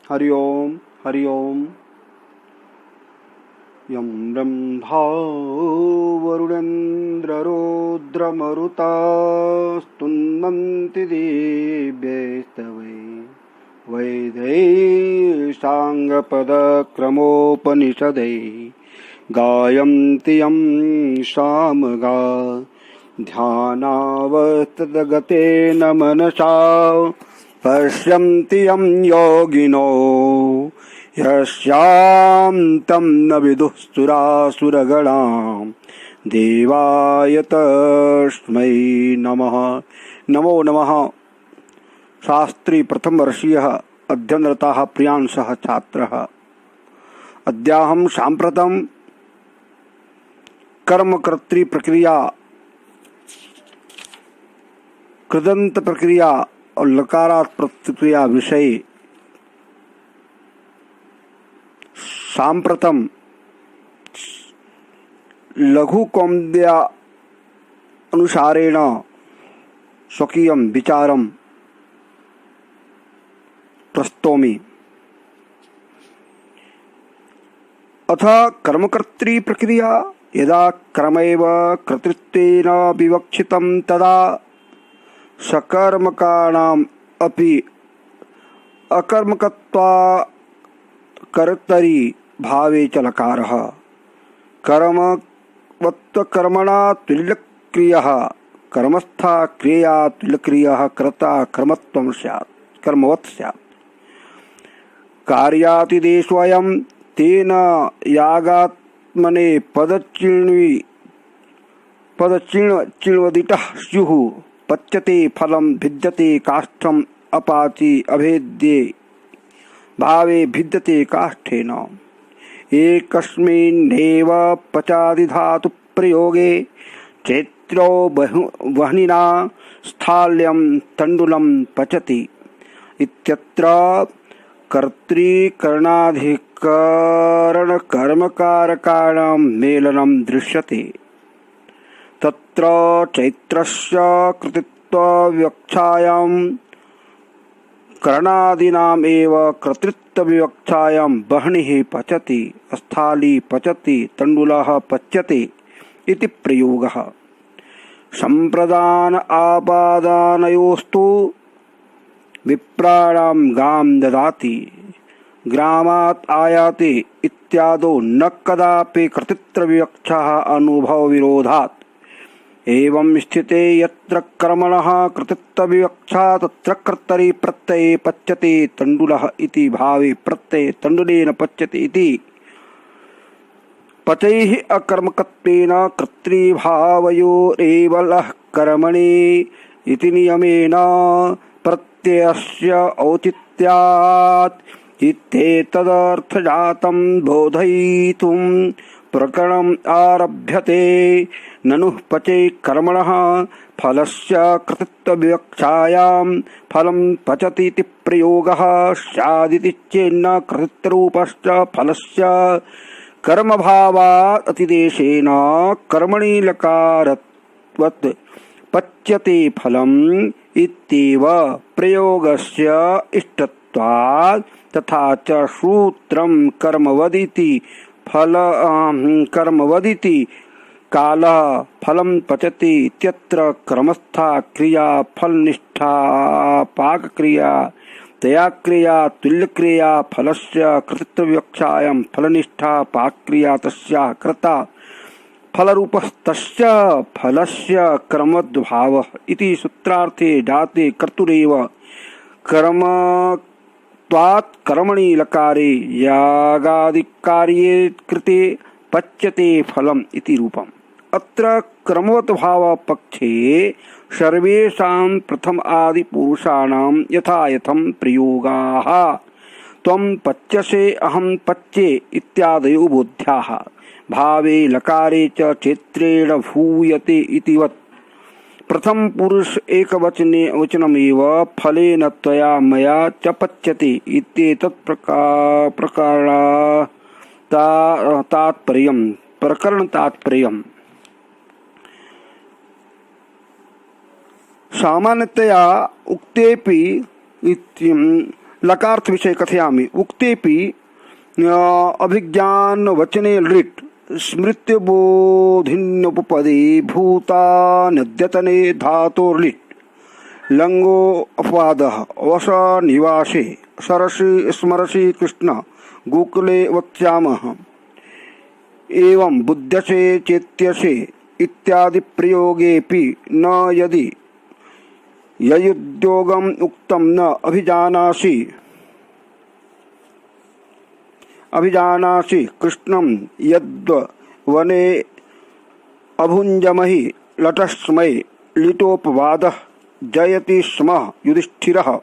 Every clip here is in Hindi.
हरि ओम हरि ओम। यं ब्रह्मा वरुणेन्द्ररुद्रमरुतास्तुन्वन्ति दिव्यैस्तवै वैदैः साङ्गपदक्रमोपनिषदैः गायन्ति यं सामगा ध्यानावस्थितगतेन मनसा पश्यन्ति यं योगिनो यस्यान्तं न विदुः सुरासुरगणां देवाय तस्मै नमः। नमो नमः। शास्त्री प्रथम वर्षीयः अध्ययनरतः प्रियांशः छात्रः। अद्याहं साम्प्रतं कर्मकर्तृ प्रक्रिया, कृदंत प्रक्रिया और लकारात् प्रक्रिया विषये साम्प्रतं लघु कौमुद्या अनुसारेण स्वकीयं विचारं प्रस्तौमि। अथ कर्मकर्तृ प्रक्रिया यदा कर्मैव कर्तृत्वेन विवक्षितं तदा सकर्मकाणाम् अपि अकर्मकत्वा कर्तरि भावे च लकारः कर्मवत्कर्मणा तुल्यक्रियः कर्मस्था क्रिया तुल्यक्रियः कर्ता कर्मत्वं स्यात् कर्मवत् स्यात्। कार्यातिदेशोऽयं तेन यागात्मने पदचिण्वदितः स्युः पच्यते फलं भिद्यते काष्ठम् अपाचि अभेद्ये भावे भिद्यते काष्ठेन। एकस्मिन्नेव पचादिधातु प्रयोगे चैत्रो वह्निना स्थाल्यं तण्डुलं पचति इत्यत्र कर्तृकरणाधिकरणकर्मकारकाणां मेलनं दृश्यते। तत्र चैत्रस्य कृतित्वविवक्षायां करणादीनाम् एव कर्तृत्वविवक्षायां वह्निः पचति स्थाली पचति तण्डुलः पच्यते इति प्रयोगः। सम्प्रदान आपादानयोस्तु विप्राणां गां ददाति ग्रामात् आयाति इत्यादौ न कदापि कर्तृत्वविवक्षः अनुभवविरोधात्। एवं स्थिते यत्र कर्मणः कर्तृत्वविवक्षा तत्र कर्तरि प्रत्यये पच्यते तण्डुलः इति भावे प्रत्यये तण्डुलेन पच्यते इति। पचैः अकर्मकत्वेन कर्तृभावयोरेव लः कर्मणि इति नियमेन प्रत्ययस्य औचित्यात् इत्येतदर्थजातं बोधयितुं प्रकरणम् आरभ्यते। ननु पचे कर्मणः फलस्य कर्तृत्वविवक्षायां फलं पचति इति प्रयोगः स्यादिति चेन्न कर्तृरूपस्य फलस्य कर्मभावात् अतिदेशेन कर्मणि लकारवत् पच्यते फलम् इत्येव प्रयोगस्य इष्टत्वात्। तथा च सूत्रं कर्मवदिति कर्मवदिति कालः फलं पचति इत्यत्र क्रमस्था क्रिया फलनिष्ठा पाकक्रिया तया क्रिया तुल्यक्रिया फलस्य कर्तृत्वविवक्षायां फलनिष्ठा पाकक्रिया तस्याः कर्ता फलरूपस्तस्य फलस्य कर्मद्भावः इति सूत्रार्थे जाते कर्तुरेव कर्मत्वात् कर्मणि लकारे यागादिकार्ये कृते पच्यते फलम् इति रूपम्। अत्र क्रमवत् भाव पक्षे सर्वेषां प्रथम आदि पुरुषाणां यथायथं प्रयोगाः त्वं पच्यसे अहं पच्ये इत्यादयो बोध्याः। भावे लकारे च चैत्रेण भूयते इतिवत् प्रथम पुरुष वचनमेव फलेन त्वया मया च पच्यते इत्येतत् प्रकरण तात्पर्यम्। सामान्यतया उक्तेपि लकार्थ विषय कथयामि। उक्तेपि अभिज्ञान वचने लिट् स्मृत्यबोधिन्युपपदे भूतान्यद्यतने धातोर्लिट् लंगो अपवादः वस निवासे सरसि स्मरसि कृष्ण गोकुले वत्स्यामः। एवं बुध्यसे चेत्यसे इत्यादि प्रयोगेपि न यदि ययुद्योगम् उक्तं न अभिजानासि कृष्णं यद्वने अभुञ्जमहि लटस्मै लिटोपवादः जयति स्म युधिष्ठिरः।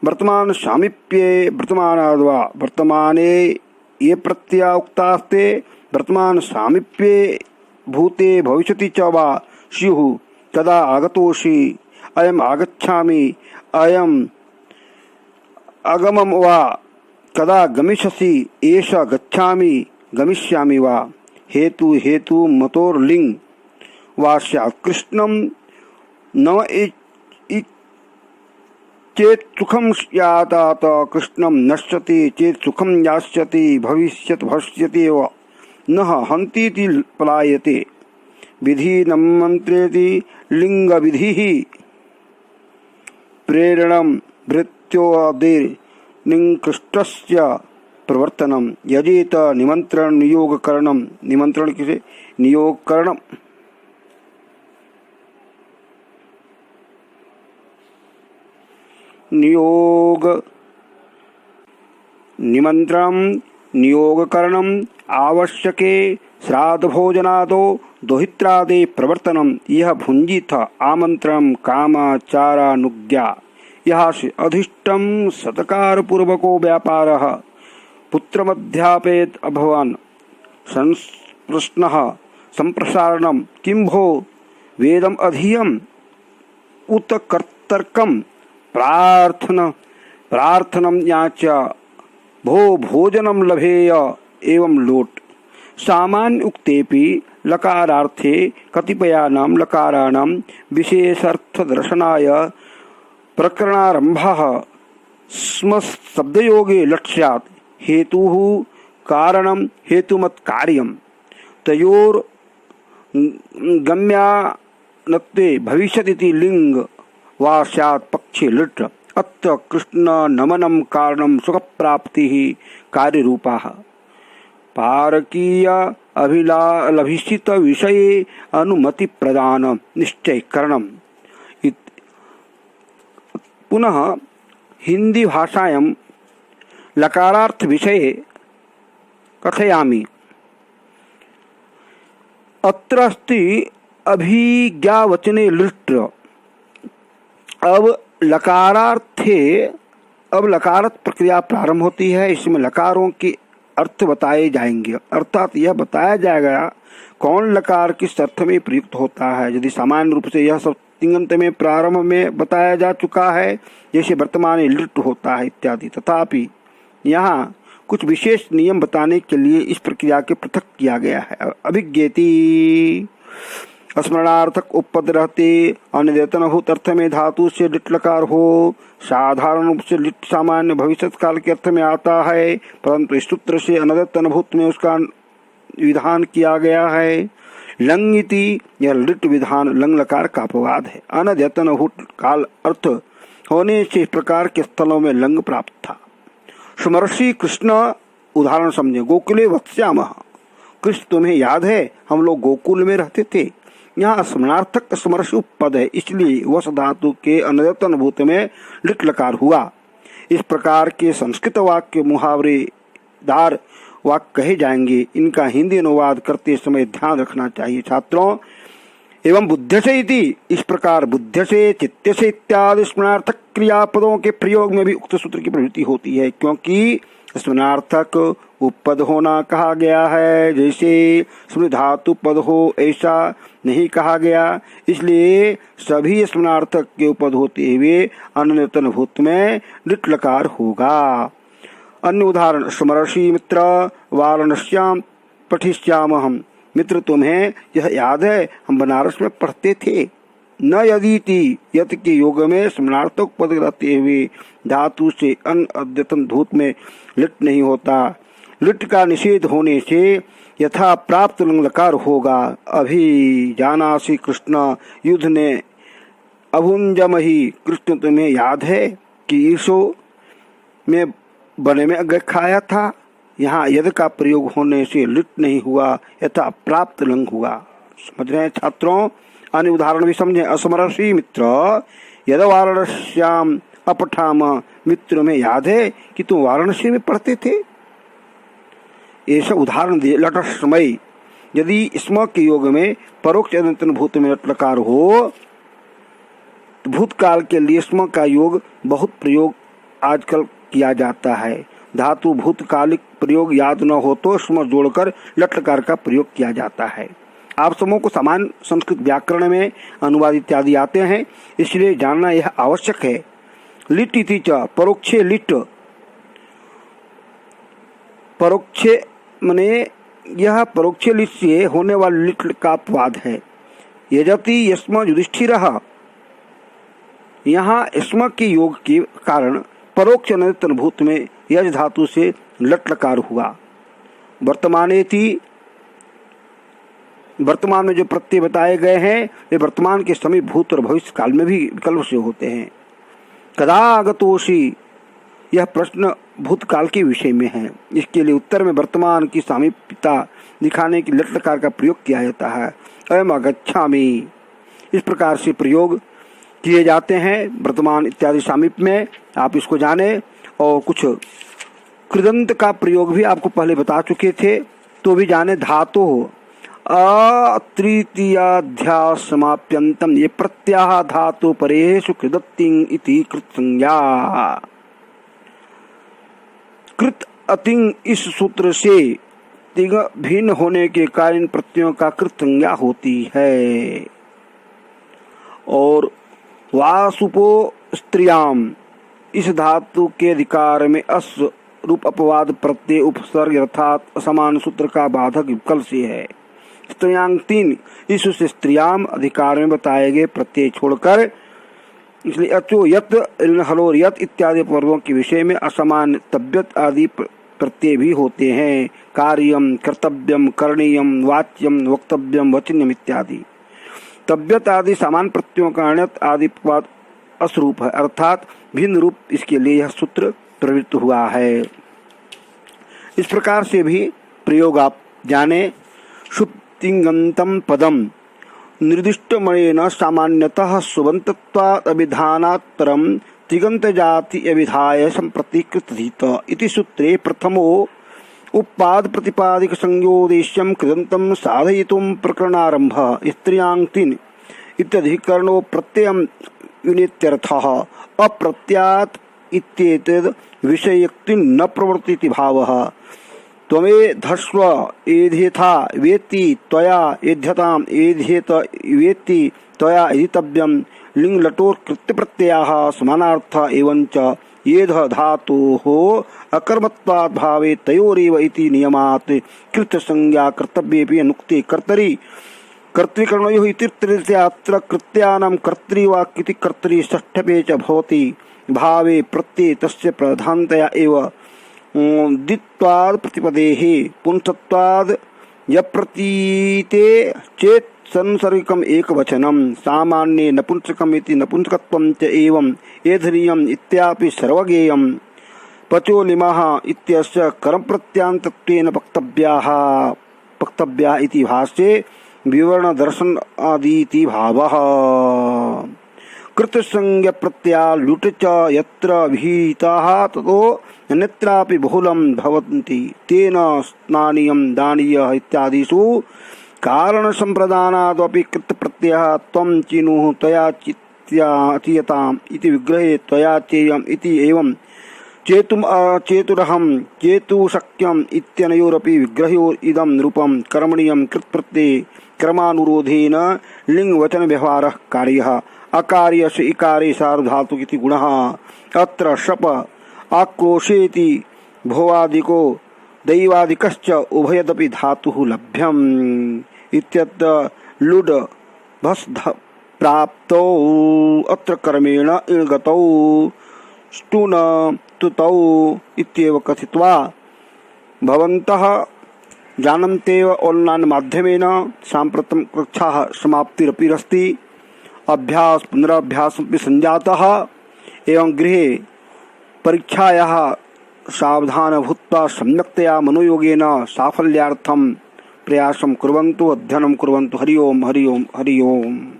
वर्तमान सामीप्ये वर्तमानाद्वा वर्तमाने ये प्रत्यया उक्तास्ते वर्तमान सामीप्ये भूते भविष्यति च वा स्युः तदा आगतोषि अयम् आगच्छामि अयम् अगमं वा कदा गमिष्यसि एष गच्छामि गमिष्यामि वा। हेतु मतोर्लिङ् वा स्यात्। कृष्णं न चेत् सुखं स्यात् कृष्णं नश्यति चेत् सुखं यास्यति भविष्यति एव न हन्तीति पलायते। विधिनं मन्त्रेति लिङ्गविधिः प्रेरणं भृत्योऽदिर्निकृष्टस्य प्रवर्तनं यजेत निमन्त्रण नियोगकरणं। निमंत्रण किसे नियोगकरणं। निमंत्रणं नियोगकरणं आवश्यके श्राद्धभोजनादो दोहित्रादे प्रवर्तनम। यह भुंजित आमंत्रणं कामाचारानुज्ञा यह अधिष्टं सत्कार पूर्वको व्यापारः पुत्रमध्यापेत अभवन् संप्रश्नः संप्रसारणं किं भो वेदम अधीयम् उत कर्तर्कं प्रार्थनं याच भो भोजनं लभेय एवं लोट। सामान्य उक्तेपि लकारार्थे कतिपयानां लकाराणां विशेषार्थदर्शनाय प्रकरणारम्भः स्म शब्दयोगे लक्ष्यात्। हेतुः कारणं हेतुमत् कार्यं तयोर्गम्यानत्वे भविष्यतीति लिंग वा स्यात् पक्षे लिट्। अत्र कृष्ण नमनं कारणं सुखप्राप्तिः कार्यरूपाः। पारकीय अभिलाभिषित विषये अनुमति प्रदान निश्चय करणम। पुनः हिंदी भाषायां लकारार्थ विषये कथयामि। अत्र अस्ति अभिज्ञावचने लिट्। अब लकारार्थ प्रक्रिया प्रारंभ होती है। इसमें लकारों के अर्थ बताए जाएंगे, अर्थात यह बताया जाएगा कौन लकार किस अर्थ में प्रयुक्त होता है। यदि सामान्य रूप से यह सब तिङन्त में प्रारंभ में बताया जा चुका है, जैसे वर्तमान लिट् होता है इत्यादि, तथापि यहाँ कुछ विशेष नियम बताने के लिए इस प्रक्रिया के पृथक किया गया है। अभिज्ञेति स्मरणार्थक उपपद रहते अनियतनभूत अर्थ में धातु से लिट् लकार हो। साधारण रूप से लिट् सामान्य भविष्य काल के अर्थ में आता है, परंतु इस सूत्र से अनदतनभूत में उसका विधान किया गया है। लंग इति यह लिट् विधान लंग लकार का अपवाद है। अनद्यतनभूत काल अर्थ होने से इस प्रकार के स्थलों में लंग प्राप्त था। स्मरसि कृष्ण उदाहरण समझे। गोकुले वत्स्यामः, कृष्ण तुम्हें याद है हम लोग गोकुल में रहते थे। यहाँ स्मरणार्थक स्मरसि उपपद है, इसलिए वस धातु के अनद्यतनभूत में लिट् लकार हुआ। इस प्रकार के संस्कृत वाक्य मुहावरेदार वाक्य कहे जाएंगे। इनका हिंदी अनुवाद करते समय ध्यान रखना चाहिए छात्रों। एवं बुध्यसे इति, इस प्रकार बुध्यसे चित्यसे इत्यादि स्मरणार्थक क्रियापदों के प्रयोग में भी उक्त सूत्र की प्रवृत्ति होती है, क्योंकि स्मरणार्थक उपपद होना कहा गया है। जैसे स्मृति धातु पद हो ऐसा नहीं कहा गया, इसलिए सभी स्मरणार्थक के उपपद होते हुए अनद्यतनभूत में लिट् लकार होगा। अन्य उदाहरण स्मरसि मित्र वाराणस्याम पठिष्यामहम्। मित्र तुम्हें यह याद है हम बनारस में पढ़ते थे। न यदीति यत के योग में स्मरणार्थक पद रहते हुए धातु से अन अद्यतन धूत में लिट नहीं होता। लिट का निषेध होने से यथा प्राप्त लकार होगा। अभी जानासी कृष्ण युद्ध ने अभुंजमहि। कृष्ण तुम्हें याद है कि ईशो में बने में अग्र खाया था। यहाँ यद का प्रयोग होने से लिट नहीं हुआ, यथा प्राप्त लंग हुआ। समझ रहे हैं छात्रों? अन्य उदाहरण भी समझे। असमरसी मित्र यद वाराणस्याम अपठाम। मित्र में याद है कि तुम वाराणसी में पढ़ते थे। ऐसा उदाहरण दिए। लटस्मय यदि स्म के योग में परोक्ष अदंतन भूत में लकार हो, भूतकाल के लिए स्म का योग बहुत प्रयोग आजकल किया जाता है। धातु भूतकालिक प्रयोग याद न हो तो स्म जोड़कर लटकार का प्रयोग किया जाता है। आप समूह को समान संस्कृत व्याकरण में अनुवाद इत्यादि आते हैं, इसलिए जानना यह आवश्यक है। लिट इति च परोक्षे लिट। परोक्षे मने यह परोक्षे लिट से होने वाले लिट का अपवाद है। यजति यस्म युधिष्ठिरः। यहाँ स्म के योग के कारण परोक्ष अनंतन भूत में यज धातु से लटलकार हुआ। वर्तमान में जो प्रत्यय बताए गए हैं वे वर्तमान के समीप भूत और भविष्य काल में भी विकल्प से होते हैं। कदा आगतोषि यह प्रश्न भूतकाल के विषय में है। इसके लिए उत्तर में वर्तमान की सामीप्यता दिखाने के लटलकार का प्रयोग किया जाता है। अयम अगच्छामि। इस प्रकार से प्रयोग किए जाते हैं वर्तमान इत्यादि सामीप्य में। आप इसको जाने। और कुछ कृदंत का प्रयोग भी आपको पहले बता चुके थे, तो भी जाने। धातु तृतीयाध्याय समाप्यंतम। ये प्रत्याह धातु परेषु कृदत्तिंग इति कृतसंज्ञा। कृत अतिंग इस सूत्र से तिग भिन्न होने के कारण प्रत्ययों का कृतसंज्ञा होती है। और वासुपो स्त्रियाम इस धातु के अधिकार में अस रूप अपवाद प्रत्यय उपसर्ग अर्थात असमान सूत्र का बाधक विकल्प से है। स्त्रियांग 3 इस स्त्रियाम अधिकार में बताए गए प्रत्यय छोड़कर, इसलिए अचो यत हलोर यत इत्यादि पर्वों के विषय में असमान तब्यत आदि प्रत्यय भी होते हैं। कार्यम कर्तव्यम करणीयम वाच्यम वक्तव्यम वचन्यम इत्यादि। तब्यत आदि समान प्रत्ययों का अण्यत आदि पद असरूप है, अर्थात भिन्न रूप। इसके लिए यह सूत्र प्रवृत्त हुआ है। इस प्रकार से भी प्रयोग आप जाने। शुप्तिंगंतम पदम निर्दिष्टमयेन सामान्यतः सुबंतत्वात् अभिधानात्तरम तिगंत जाति अभिधाय संप्रतिकृत इति सूत्रे प्रथमो उपाद प्रतिपादिक संयोदेश्यम कृदंतम साधयितुम प्रकरणारंभ। स्त्रियांग 3 इत्यधिकरणो प्रत्ययम युनित्यर्थः। अप्रत्यात् इत्येतद् विषययुक्ति न प्रवर्तिति भावः। त्वमेधस्व एध्यथा वेत्ति त्वया एध्यताम एध्येत वेत्ति त्वया एधितव्यम। लिंग लटोर कृत्य प्रत्ययाः समानार्थ एवंच येध धातोः अकर्मत्वात् भावे तयोरेव इति नियमात् कृत संज्ञा कर्तव्येपि अनुक्ते कर्तरि कर्तृकरणयोः इति तृतीयात्र कृत्यानां कर्तृवाक्यति कर्तरि षष्ठपे च भवति। भावे प्रत्यय तस्य प्रधानतया एव द्वित्वाद् प्रतिपदेः पुंसत्वाद् यप्रतीते चेत् संसर्गिकम् एकवचनम्। सामान्ये नपुंसकम् इति नपुंसकत्वं च एवम् एधनीयम् इत्यापि सर्वज्ञेयम्। पचो लिमः इत्यस्य कर्मप्रत्यान्तत्वेन वक्तव्या इति भाष्ये विवरण दर्शन आदीति भावः। कृतसंज्ञ प्रत्यया लुट च यत्र विहिताः ततो अन्यत्रापि बहुलं भवन्ति। तेन स्नानीयं दानीयः इत्यादिषु कारण संप्रदानादपि कृत प्रत्ययः त्वं चिनुः त्वया चित्यताम् इति विग्रहे त्वया चेयम् इति एवं चेतुम अचेतुरहं चेतुशक्यम् इत्यनयोरपि विग्रहयोर इदं रूपं कर्मणीयं कृत प्रत्यये क्रमानुरोधेन लिंग वचन व्यवहारः कार्यः। अकार्य से इकारे सार्वधातुक इति गुणः। अत्र शप आक्रोशेति भोवादिको दैवादिकश्च उभयदपि धातुः लभ्यम्। इत्यत्र लुड भस प्राप्तौ अत्र कर्मेण इणगतौ स्टून तुतौ इत्येव कथित्वा भवन्तः जानन्त्येव ऑनलाइन माध्यमेन साम्प्रतं कक्षाः समाप्तिरपि अस्ति। अभ्यास पुनरभ्यासमपि सञ्जातः एवं गृहे परीक्षायाः सावधान भूत्वा सम्यक्तया मनोयोगेन साफल्यार्थं प्रयासं कुर्वन्तु, अध्ययनं कुर्वन्तु। हरि ओम हरि ओम हरि ओम।